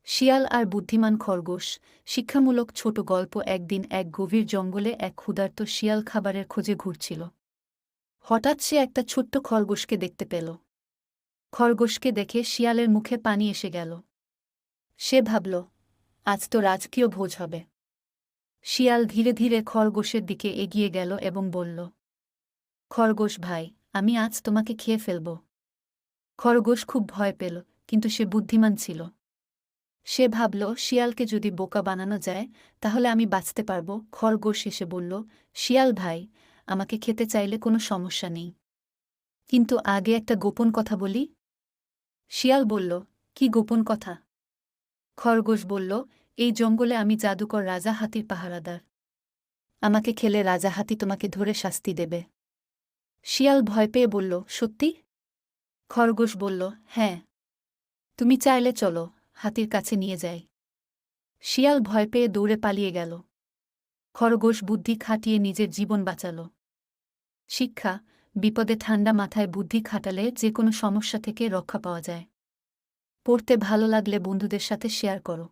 শিয়াল আর বুদ্ধিমান খরগোশ শিক্ষামূলক ছোট গল্প। একদিন এক গভীর জঙ্গলে এক ক্ষুধার্ত শিয়াল খাবারের খোঁজে ঘুরছিল। হঠাৎ সে একটা ছোট্ট খরগোশকে দেখতে পেল। খরগোশকে দেখে শিয়ালের মুখে পানি এসে গেল। সে ভাবল, আজ তো রাজকীয় ভোজ হবে। শিয়াল ধীরে ধীরে খরগোশের দিকে এগিয়ে গেল এবং বলল, খরগোশ ভাই, আমি আজ তোমাকে খেয়ে ফেলব। খরগোশ খুব ভয় পেল, কিন্তু সে বুদ্ধিমান ছিল। সে ভাবল, শিয়ালকে যদি বোকা বানানো যায় তাহলে আমি বাঁচতে পারব। খরগোশ এসে বলল, শিয়াল ভাই, আমাকে খেতে চাইলে কোনো সমস্যা নেই, কিন্তু আগে একটা গোপন কথা বলি। শিয়াল বলল, কি গোপন কথা? খরগোশ বলল, এই জঙ্গলে আমি জাদুকর রাজা হাতির পাহারাদার। আমাকে খেলে রাজা হাতি তোমাকে ধরে শাস্তি দেবে। শিয়াল ভয় পেয়ে বলল, সত্যি? খরগোশ বলল, হ্যাঁ, তুমি চাইলে চলো, হাতির কাছে নিয়ে যাই। শিয়াল ভয় পেয়ে দৌড়ে পালিয়ে গেল। খরগোশ বুদ্ধি খাটিয়ে নিজের জীবন বাঁচাল। শিক্ষা: বিপদে ঠান্ডা মাথায় বুদ্ধি খাটালে যে কোনো সমস্যা থেকে রক্ষা পাওয়া যায়। পড়তে ভালো লাগলে বন্ধুদের সাথে শেয়ার করো।